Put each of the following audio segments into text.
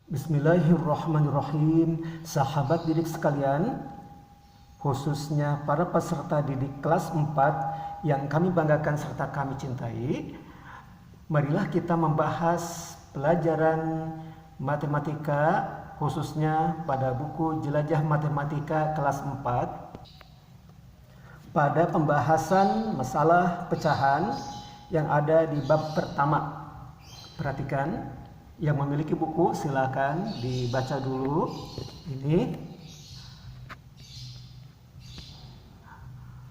Bismillahirrahmanirrahim. Sahabat didik sekalian, khususnya para peserta didik kelas 4 yang kami banggakan serta kami cintai, marilah kita membahas pelajaran matematika, khususnya pada buku Jelajah Matematika kelas 4, pada pembahasan masalah pecahan yang ada di bab pertama. Perhatikan, yang memiliki buku silakan dibaca dulu. Ini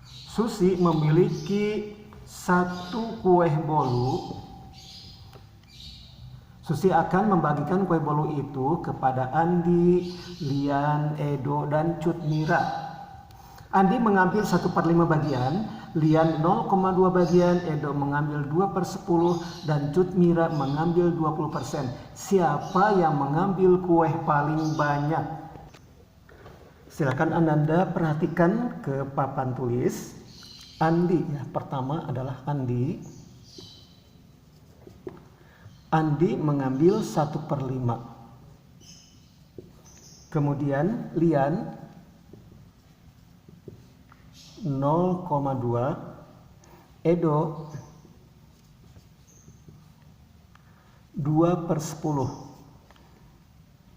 Susi memiliki satu kue bolu. Susi akan membagikan kue bolu itu kepada Andi, Lian, Edo, dan Cut Mira. Andi mengambil 1/5 bagian, Lian 0,2 bagian, Edo mengambil 2/10, dan Cut Mira mengambil 20%. Siapa yang mengambil kue paling banyak? Silakan Ananda perhatikan ke papan tulis. Andi, ya, pertama adalah Andi. Andi mengambil 1/5. Kemudian Lian 0,2, Edo 2/10,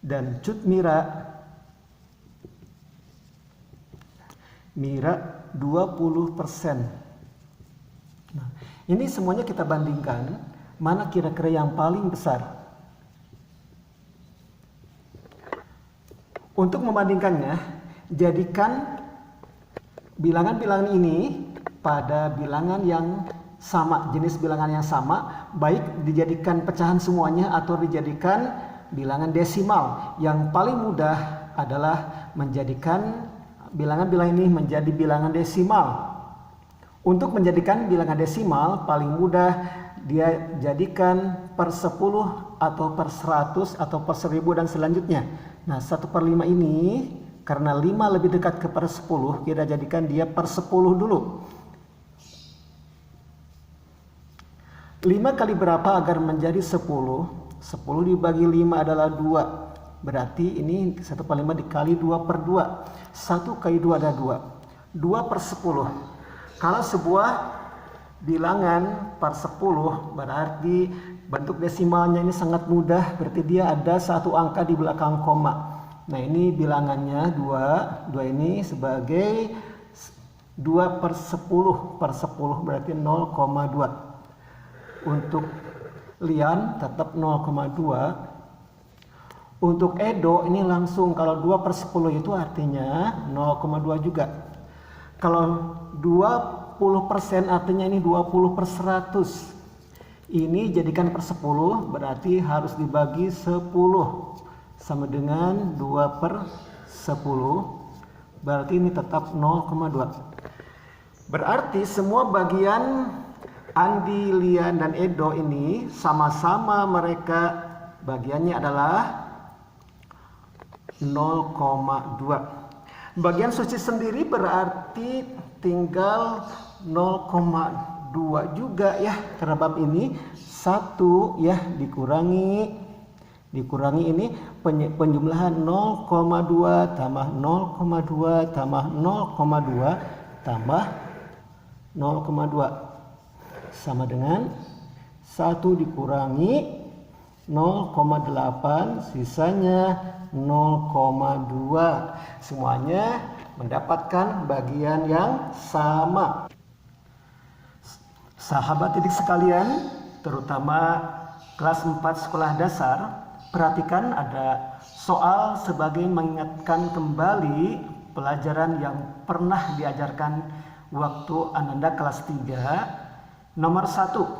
dan Cut Mira 20%. Nah, ini semuanya kita bandingkan, mana kira-kira yang paling besar. Untuk membandingkannya, jadikan bilangan-bilangan ini pada bilangan yang sama, jenis bilangan yang sama, baik dijadikan pecahan semuanya atau dijadikan bilangan desimal. Yang paling mudah adalah menjadikan bilangan-bilangan ini menjadi bilangan desimal. Untuk menjadikan bilangan desimal paling mudah dia jadikan per 10 atau per 100 atau per 1000 dan selanjutnya. Nah, 1/5 ini karena 5 lebih dekat ke per 10, kita jadikan dia per 10 dulu. 5 kali berapa agar menjadi 10? 10 dibagi 5 adalah 2. Berarti ini 1/5 dikali 2/2. 1 kali 2 adalah 2. 2/10. Kalau sebuah bilangan per 10, berarti bentuk desimalnya ini sangat mudah. Berarti dia ada satu angka di belakang koma. Nah, ini bilangannya 2 ini sebagai 2/10 berarti 0,2. Untuk Lian tetap 0,2. Untuk Edo ini langsung, kalau 2/10 itu artinya 0,2 juga. Kalau 20% artinya ini 20/100. Ini jadikan per 10 berarti harus dibagi 10. Sama dengan 2/10, berarti ini tetap 0,2. Berarti semua bagian Andi, Lian, dan Edo ini sama-sama mereka bagiannya adalah 0,2. Bagian Suci sendiri berarti tinggal 0,2 juga ya, karena bab ini 1 ya dikurangi ini penjumlahan 0,2 tambah 0,2 tambah 0,2 tambah 0,2 sama dengan 1 dikurangi 0,8 sisanya 0,2. Semuanya mendapatkan bagian yang sama. Sahabat didik sekalian, terutama kelas 4 sekolah dasar, perhatikan ada soal sebagai mengingatkan kembali pelajaran yang pernah diajarkan waktu Ananda kelas 3. Nomor 1.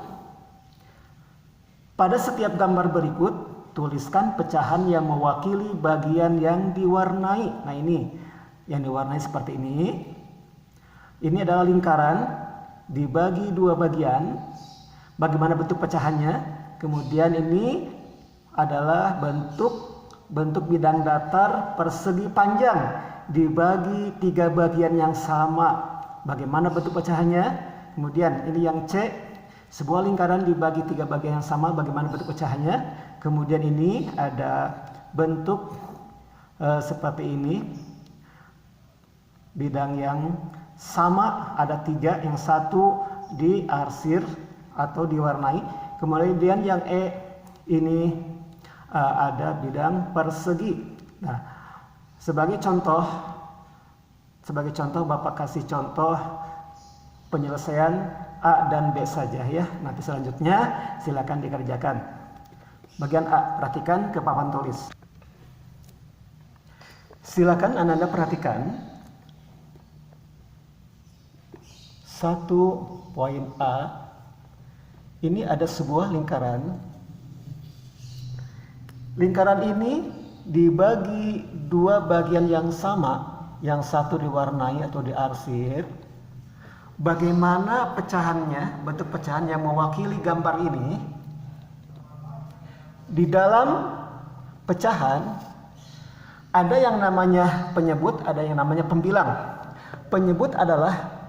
Pada setiap gambar berikut, tuliskan pecahan yang mewakili bagian yang diwarnai. Nah, ini yang diwarnai seperti ini. Ini adalah lingkaran dibagi 2 bagian. Bagaimana bentuk pecahannya? Kemudian ini adalah bentuk bidang datar persegi panjang dibagi 3 bagian yang sama. Bagaimana bentuk pecahannya? Kemudian ini yang C, Sebuah lingkaran dibagi 3 bagian yang sama, bagaimana bentuk pecahannya? Kemudian ini ada bentuk seperti ini. Bidang yang sama ada 3, yang satu diarsir atau diwarnai. Kemudian yang E ini ada bidang persegi. Nah, sebagai contoh Bapak kasih contoh penyelesaian A dan B saja ya. Nanti selanjutnya silakan dikerjakan. Bagian A, perhatikan ke papan tulis. Silakan Anda perhatikan 1 poin A. Ini ada sebuah lingkaran. Lingkaran ini dibagi 2 bagian yang sama, yang satu diwarnai atau diarsir. Bagaimana pecahannya, bentuk pecahan yang mewakili gambar ini? Di dalam pecahan ada yang namanya penyebut, ada yang namanya pembilang. Penyebut adalah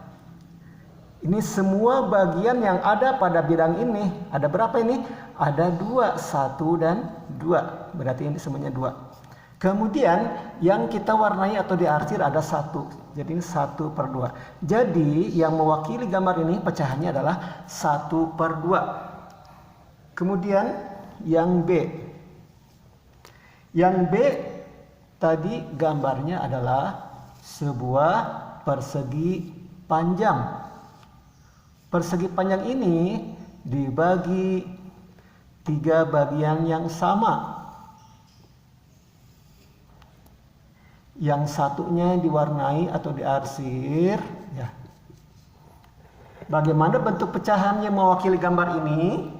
ini semua bagian yang ada pada bidang ini. Ada berapa ini? Ada 2, 1 dan 2. Berarti ini semuanya 2. Kemudian yang kita warnai atau diarsir ada 1. Jadi ini 1/2. Jadi yang mewakili gambar ini pecahannya adalah 1/2. Kemudian yang B. Yang B tadi gambarnya adalah sebuah persegi panjang. Persegi panjang ini dibagi 3 bagian yang sama. Yang satunya diwarnai atau diarsir. Ya. Bagaimana bentuk pecahan yang mewakili gambar ini?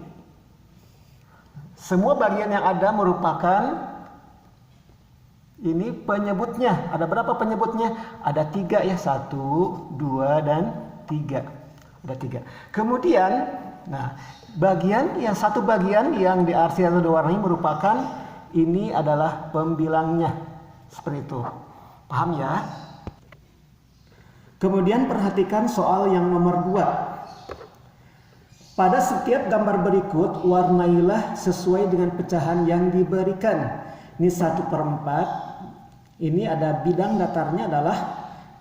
Semua bagian yang ada merupakan ini penyebutnya. Ada berapa penyebutnya? Ada 3 ya. 1, 2, dan 3. Ada 3. Kemudian, nah, yang satu bagian yang diarsir atau diwarnai merupakan ini adalah pembilangnya. Seperti itu. Paham ya? Kemudian perhatikan soal yang nomor 2. Pada setiap gambar berikut, warnailah sesuai dengan pecahan yang diberikan. Ini 1/4. Ini ada bidang datarnya adalah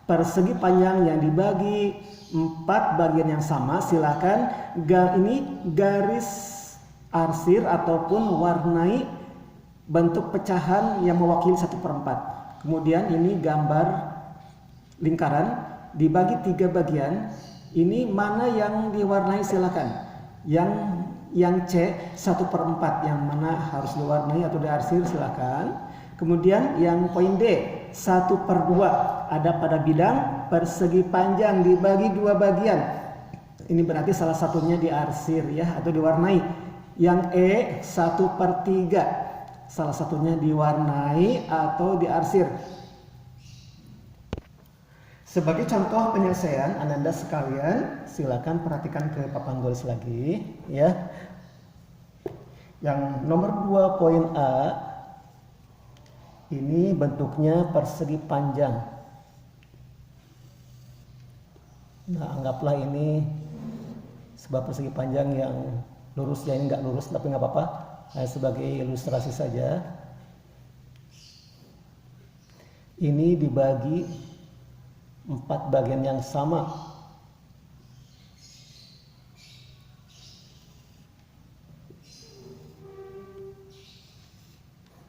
persegi panjang yang dibagi 4 bagian yang sama. Silakan ini garis arsir ataupun warnai bentuk pecahan yang mewakili 1/4. Kemudian ini gambar lingkaran dibagi 3 bagian. Ini mana yang diwarnai silakan. Yang C 1/4 yang mana harus diwarnai atau diarsir silakan. Kemudian yang poin D 1/2 ada pada bidang persegi panjang dibagi 2 bagian. Ini berarti salah satunya diarsir ya atau diwarnai. Yang E 1/3 salah satunya diwarnai atau diarsir. Sebagai contoh penyelesaian Anda sekalian silakan perhatikan ke papan tulis lagi ya. Yang nomor 2 poin A ini bentuknya persegi panjang. Nah, anggaplah ini sebuah persegi panjang yang lurus ya, ini nggak lurus tapi nggak apa-apa. Sebagai ilustrasi saja. Ini dibagi 4 bagian yang sama.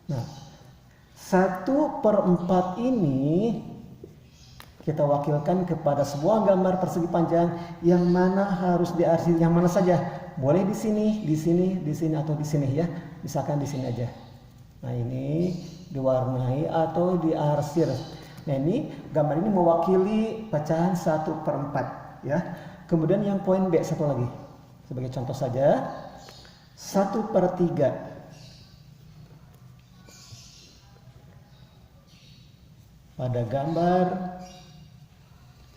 Nah, 1/4 ini kita wakilkan kepada sebuah gambar persegi panjang yang mana harus diarsir, yang mana saja. Boleh di sini, di sini, di sini atau di sini ya. Misalkan di sini aja. Nah, ini diwarnai atau diarsir. Nah, ini gambar ini mewakili pecahan 1/4 ya. Kemudian yang poin B satu lagi. Sebagai contoh saja 1/3. Pada gambar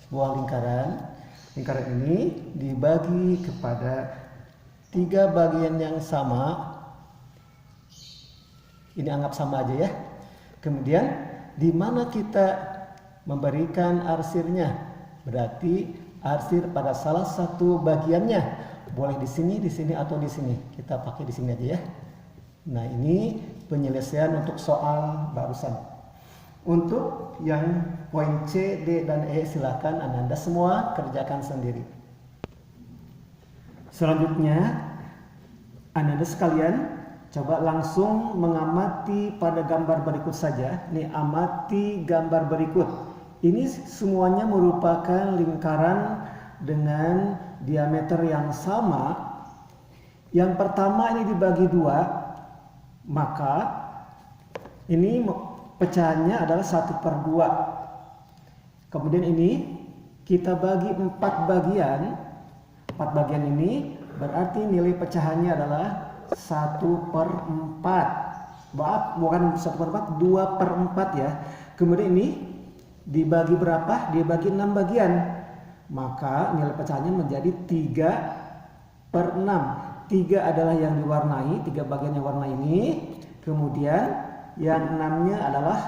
sebuah lingkaran ini dibagi kepada 3 bagian yang sama. Ini anggap sama aja ya. Kemudian di mana kita memberikan arsirnya? Berarti arsir pada salah satu bagiannya. Boleh di sini atau di sini. Kita pakai di sini aja ya. Nah, ini penyelesaian untuk soal barusan. Untuk yang poin C, D, dan E silakan Anda semua kerjakan sendiri. Selanjutnya, Anda sekalian coba langsung mengamati pada gambar berikut saja. Nih, amati gambar berikut. Ini semuanya merupakan lingkaran dengan diameter yang sama. Yang pertama ini dibagi 2, maka ini pecahannya adalah 1/2. Kemudian ini kita bagi 4 bagian. 4 bagian ini berarti nilai pecahannya adalah 1/4. Maaf, bukan 1/4, 2/4 ya. Kemudian ini dibagi berapa? Dibagi 6 bagian. Maka nilai pecahannya menjadi 3/6. 3 adalah yang diwarnai, 3 bagian yang warna ini. Kemudian yang 6-nya adalah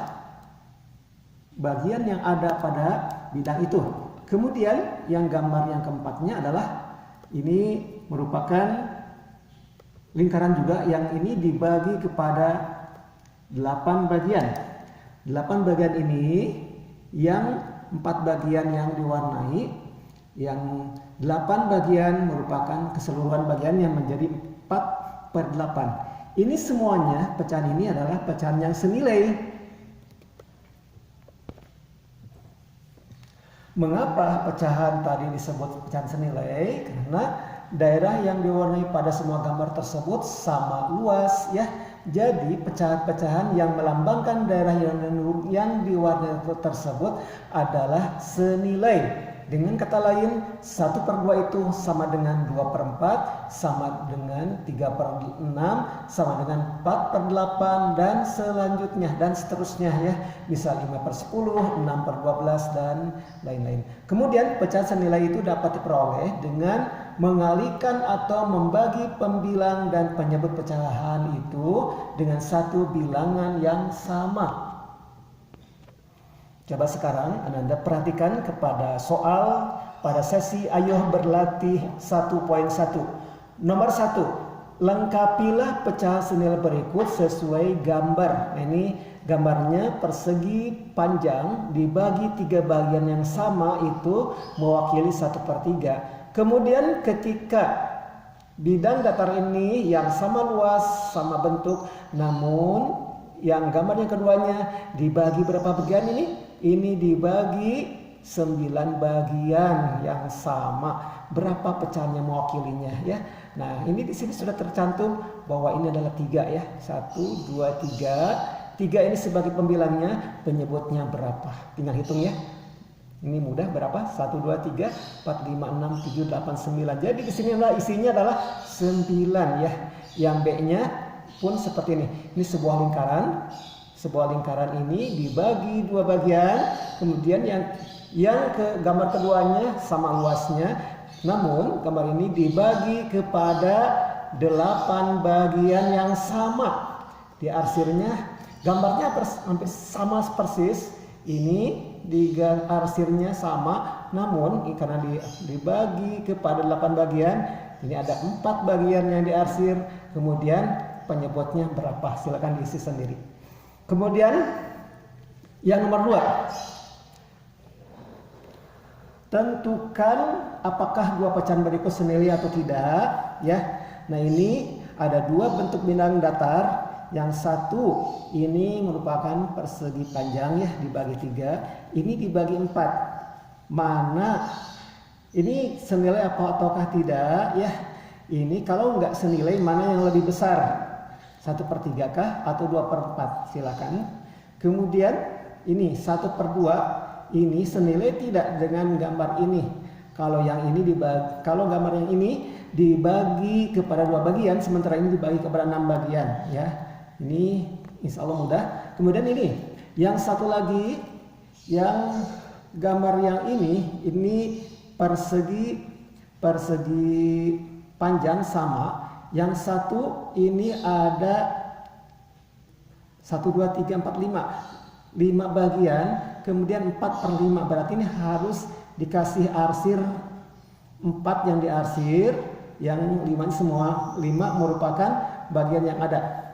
bagian yang ada pada bidang itu. Kemudian yang gambar yang keempatnya adalah ini merupakan lingkaran juga, yang ini dibagi kepada 8 bagian. 8 bagian ini yang 4 bagian yang diwarnai, yang 8 bagian merupakan keseluruhan bagian yang menjadi 4/8. Ini semuanya, pecahan ini adalah pecahan yang senilai. Mengapa pecahan tadi disebut pecahan senilai? Karena daerah yang diwarnai pada semua gambar tersebut sama luas ya. Jadi pecahan-pecahan yang melambangkan daerah yang diwarnai tersebut adalah senilai. Dengan kata lain, 1/2 itu sama dengan 2/4, sama dengan 3/6, sama dengan 4/8, dan selanjutnya, dan seterusnya ya. Bisa 5/10, 6/12, dan lain-lain. Kemudian pecahan senilai itu dapat diperoleh dengan mengalihkan atau membagi pembilang dan penyebut pecahan itu dengan satu bilangan yang sama. Coba sekarang Anda perhatikan kepada soal pada sesi Ayo Berlatih 1.1. Nomor 1, lengkapilah pecahan senilai berikut sesuai gambar. Nah, ini gambarnya persegi panjang dibagi 3 bagian yang sama, itu mewakili 1/3. Kemudian ketika bidang datar ini yang sama luas, sama bentuk, namun yang gambar yang keduanya dibagi berapa bagian ini? Ini dibagi 9 bagian yang sama. Berapa pecahannya mewakilinya ya? Nah, ini di sini sudah tercantum bahwa ini adalah 3 ya. 1, 2, 3. 3 ini sebagai pembilangnya, penyebutnya berapa? Tinggal hitung ya. Ini mudah, berapa? 1, 2, 3, 4, 5, 6, 7, 8, 9. Jadi di sini isinya adalah 9 ya. Yang B-nya pun seperti ini. Ini sebuah lingkaran. Sebuah lingkaran ini dibagi 2 bagian, kemudian yang ke gambar keduanya sama luasnya, namun gambar ini dibagi kepada 8 bagian yang sama. Diarsirnya gambarnya hampir sama persis. Ini diarsirnya sama, namun karena dibagi kepada 8 bagian, ini ada 4 bagian yang diarsir. Kemudian penyebutnya berapa? Silakan diisi sendiri. Kemudian yang nomor 2, tentukan apakah 2 pecahan berikut senilai atau tidak ya. Nah, ini ada 2 bentuk bidang datar. Yang satu ini merupakan persegi panjang ya, dibagi 3, ini dibagi 4. Mana ini senilai ataukah tidak ya? Ini kalau nggak senilai, mana yang lebih besar? 1/3 kah atau 2/4? Silakan. Kemudian ini 1/2 ini senilai tidak dengan gambar ini. Kalau yang ini kalau gambar yang ini dibagi kepada 2 bagian, sementara ini dibagi kepada 6 bagian ya. Ini insya Allah mudah. Kemudian ini yang satu lagi, yang gambar yang ini persegi panjang sama. Yang satu ini ada 1, 2, 3, 4, 5 bagian, kemudian 4/5, berarti ini harus dikasih arsir 4 yang diarsir, yang 5 semua 5 merupakan bagian yang ada.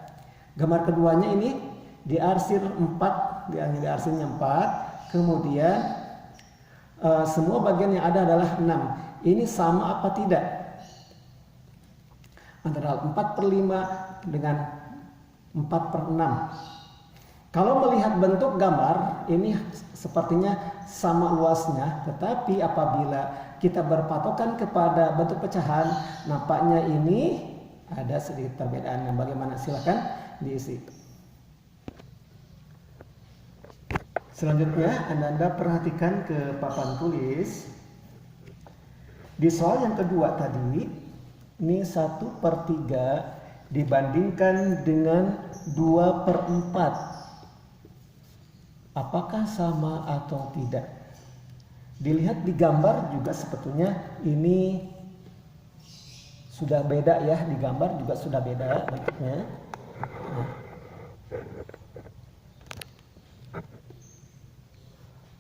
Gambar keduanya ini diarsir 4, diarsirnya 4, kemudian semua bagian yang ada adalah 6. Ini sama apa tidak? Antara 4/5 dengan 4/6. Kalau melihat bentuk gambar ini sepertinya sama luasnya, tetapi apabila kita berpatokan kepada bentuk pecahan, nampaknya ini ada sedikit perbedaan. Bagaimana? Silakan diisi. Selanjutnya Anda perhatikan ke papan tulis. Di soal yang kedua tadi, ini 1/3 dibandingkan dengan 2/4. Apakah sama atau tidak? Dilihat di gambar juga sebetulnya ini sudah beda ya, di gambar juga sudah beda bentuknya.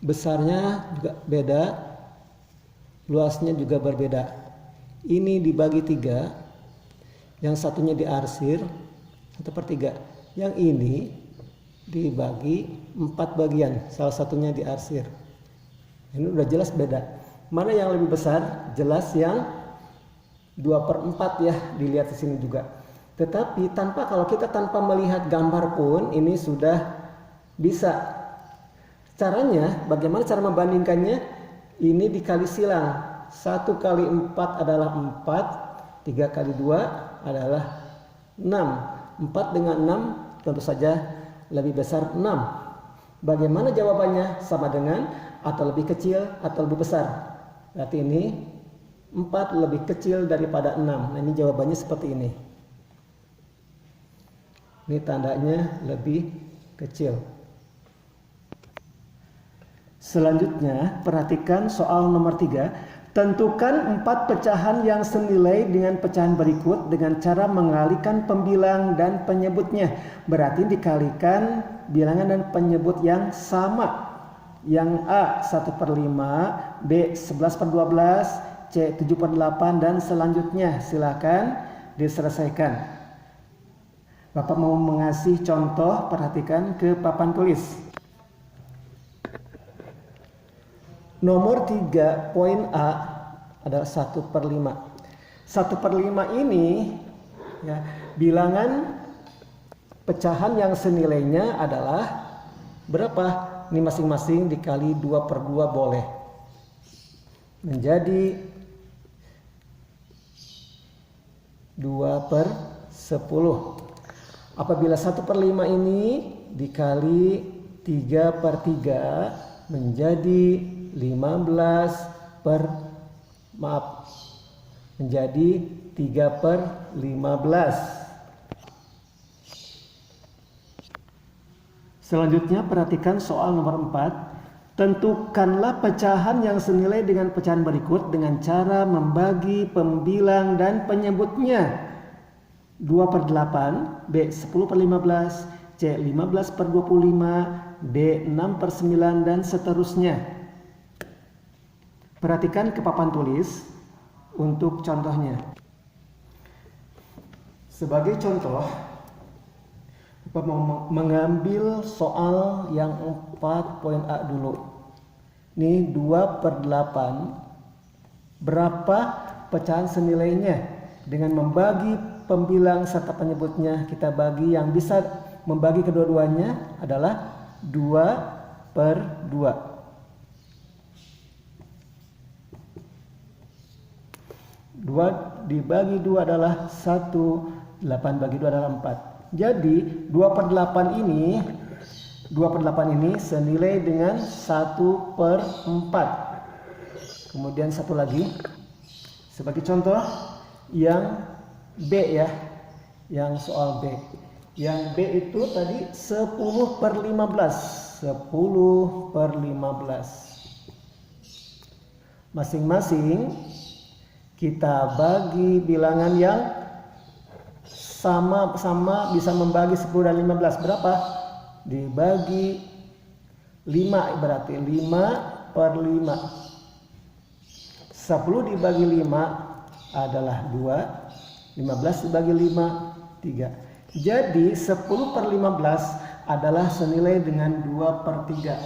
Besarnya juga beda, luasnya juga berbeda. Ini dibagi 3, yang satunya diarsir 1/3, yang ini dibagi 4 bagian, salah satunya diarsir. Ini udah jelas beda. Mana yang lebih besar? Jelas yang 2/4 ya, dilihat di sini juga. Tetapi kalau kita tanpa melihat gambar pun ini sudah bisa. Caranya, bagaimana cara membandingkannya? Ini dikali silang. 1 kali 4 adalah 4, 3 kali 2 adalah 6. 4 dengan 6 tentu saja lebih besar 6. Bagaimana jawabannya? Sama dengan atau lebih kecil atau lebih besar. Berarti ini 4 lebih kecil daripada 6. Nah, ini jawabannya seperti ini. Ini tandanya lebih kecil. Selanjutnya, perhatikan soal nomor 3. Tentukan 4 pecahan yang senilai dengan pecahan berikut dengan cara mengalihkan pembilang dan penyebutnya. Berarti dikalikan bilangan dan penyebut yang sama. Yang A 1/5, B 11/12, C 7/8 dan selanjutnya. Silakan diselesaikan. Bapak mau mengasih contoh, perhatikan ke papan tulis. Nomor 3 poin A adalah 1/5. 1/5 ini ya, bilangan pecahan yang senilainya /adalah berapa? Ini masing-masing dikali 2/2 boleh. Menjadi 2/10. Apabila 1/5 ini dikali 3/3 menjadi menjadi 3/15. Selanjutnya perhatikan soal nomor 4. Tentukanlah pecahan yang senilai dengan pecahan berikut dengan cara membagi pembilang dan penyebutnya. 2/8, B 10/15, C 15/25, D 6/9 dan seterusnya. Perhatikan ke papan tulis untuk contohnya. Sebagai contoh, Bapak mau mengambil soal yang 4 poin A dulu. Ini 2/8. Berapa pecahan senilainya? Dengan membagi pembilang serta penyebutnya, kita bagi, yang bisa membagi kedua-duanya adalah 2/2. 2 dibagi 2 adalah 1, 8 bagi 2 adalah 4. Jadi 2/8 ini senilai dengan 1/4. Kemudian satu lagi, sebagai contoh yang B ya, yang soal B. Yang B itu tadi 10/15. 10/15. Masing-masing kita bagi bilangan yang sama-sama bisa membagi 10 dan 15. Berapa? Dibagi 5, berarti 5/5. 10 dibagi 5 adalah 2. 15 dibagi 5, 3. Jadi 10/15 adalah senilai dengan 2/3.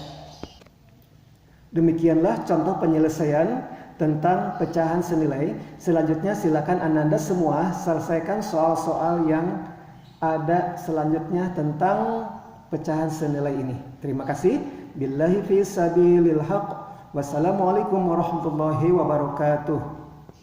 Demikianlah contoh penyelesaian tentang pecahan senilai. Selanjutnya silakan Ananda semua selesaikan soal-soal yang ada selanjutnya tentang pecahan senilai ini. Terima kasih. Billahi fi sabilil haq. Wassalamualaikum warahmatullahi wabarakatuh.